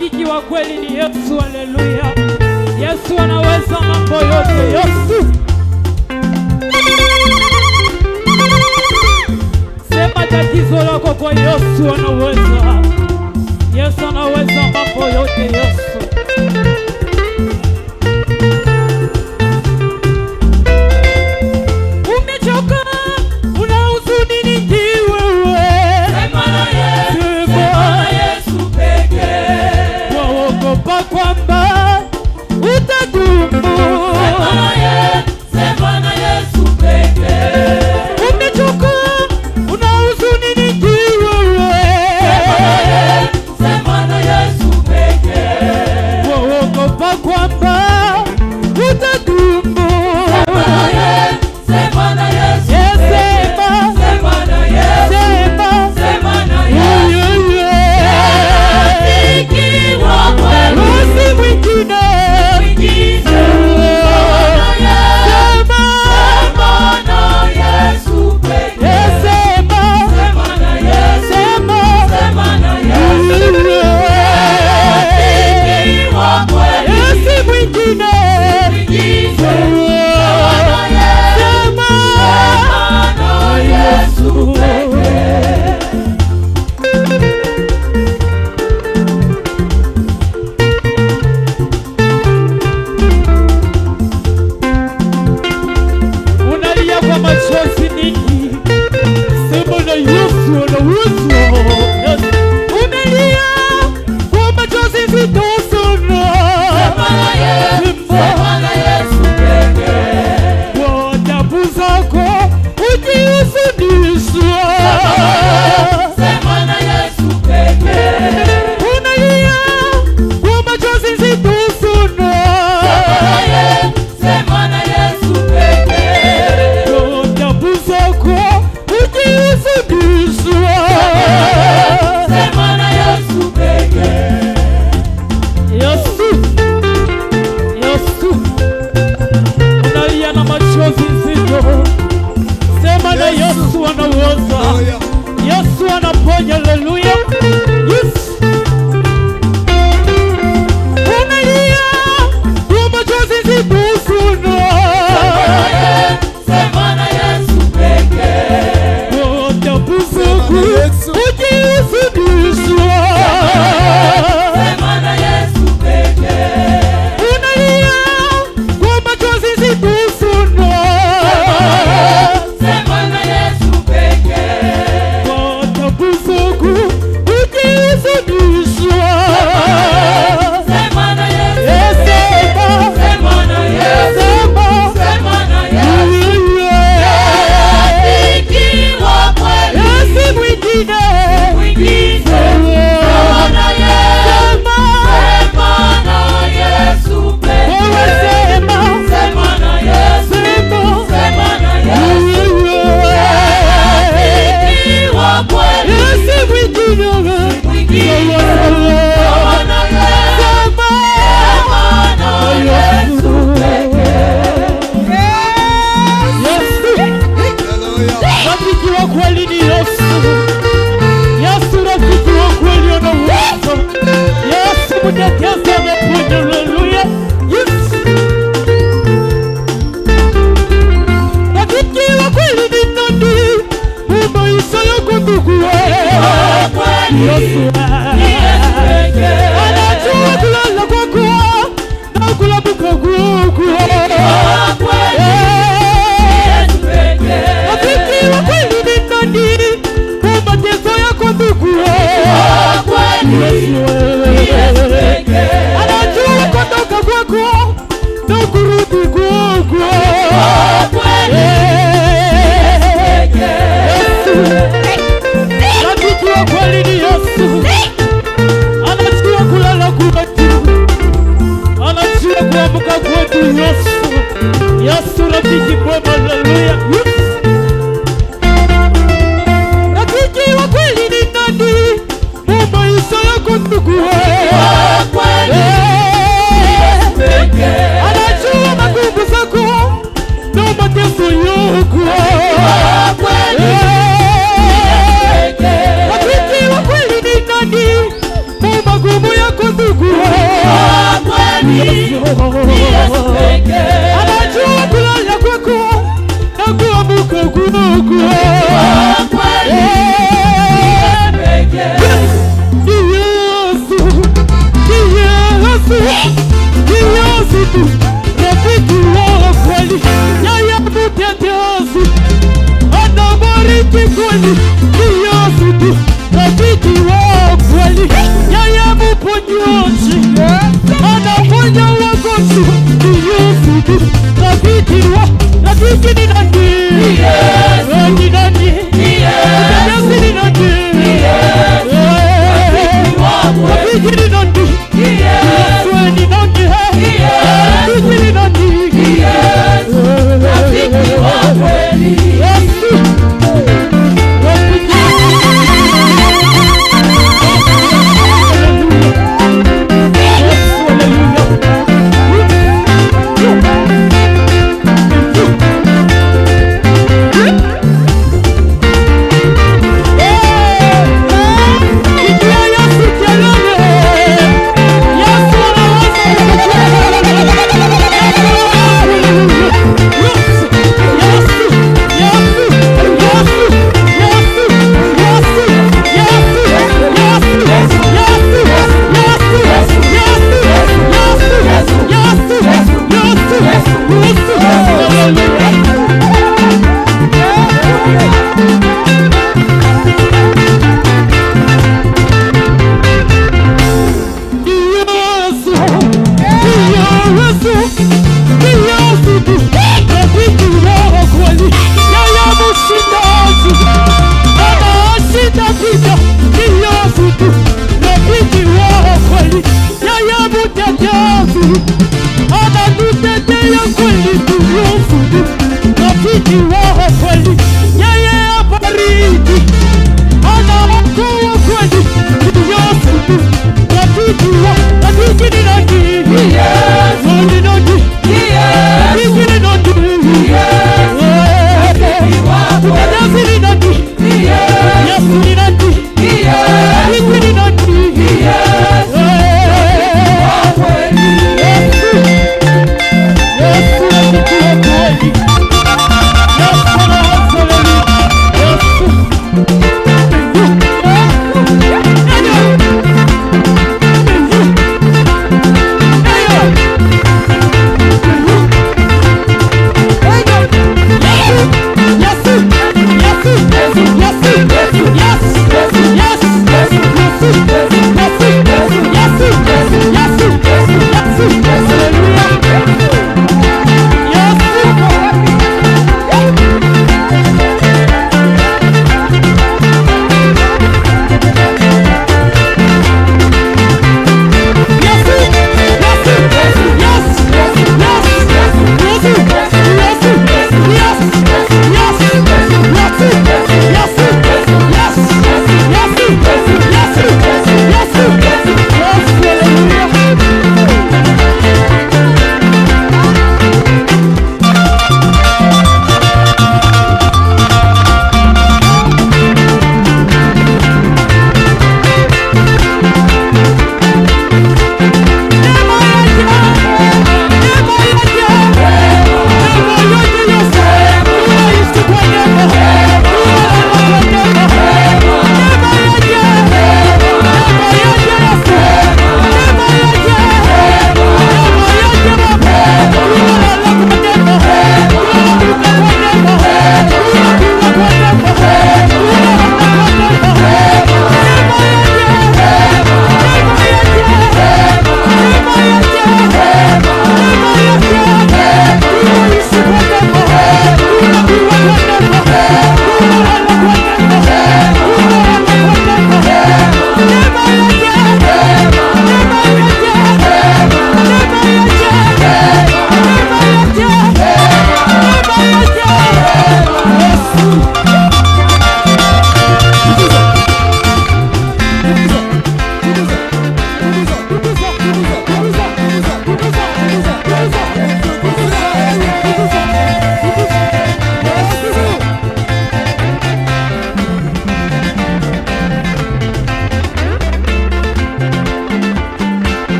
Rafiki wa kweli ni Yesu. Haleluya. Yesu anaweza mambo yote. Yesu. Sema tatizo lako kwa Yesu, anaweza. Yesu anaweza mambo yote. Yesu. Umechoka, una huzuni nyingi wewe. Sema na Yesu, sema na Yesu pekee. Waogopa kwamba utadumu. Sema na Yesu, sema na Yesu pekee. Umechoka, una huzuni nyingi wewe. Sema na Yesu, sema na Yesu pekee. Waogopa kwamba utadumu. Sema na Yesu, sema na Yesu pekee. Sema na Yesu, sema na Yesu. Rafiki wa kweli si mwingine. Yesu anaponya. Haleluya. Yes. Unalia kwa machozi zitosuna. Sema na Yesu pekee. Utapuzuku ukiusudishwa. Sema na Yesu pekee. Unalia kwa machozi zitosuna. Sema na Yesu pekee. Utapuzuku ukiusudishwa. Sema na Yesu. Sema na Yesu. Sema na Yesu. Rafiki wa kweli. Yesu mwingine. Sema na Yesu. Sema na Yesu pekee. Sema na Yesu. Sema na Yesu. Rafiki wa kweli. Yesu mwingine. Sema na Yesu pekee. Rafiki wa kweli ni Yesu. Yesu rafiki wa kweli anaweza. Yesu mtetezi ameponya. Haleluya. Yes. Rafiki wa kweli ni nani? Maisha yako ndugu wewe. Yesu pekee. Anajua kulala kwako na kulabuka kwako. Rafiki wa kweli ni nani? Mateso yako ndugu wewe. Anajua kutoka kwako na kurudi kwako. Rafiki wa kweli ni Yesu. Anajua kulala kwetu, anajua kuamka kwetu. Yesu, Yesu rafiki mwema. Haleluya. Rafiki wa kweli ni nani? Maisha yako ndugu wewe. Anajua magumu zako na mateso yako. Rafiki wa kweli ni nani? Magumu yako ndugu anajua kulala kwako na kuamka kwako. Yesu tu rafiki wa kweli, yeye mtetezi anabariki kweli. Yesu tu rafiki wa kweli, yeye mponyaji anaponya wagonjwa. Yesu tu rafiki ni nani? Ni nani? Yesu ni nani? Rafiki ni nani? Anatutetea kweli, rafiki wa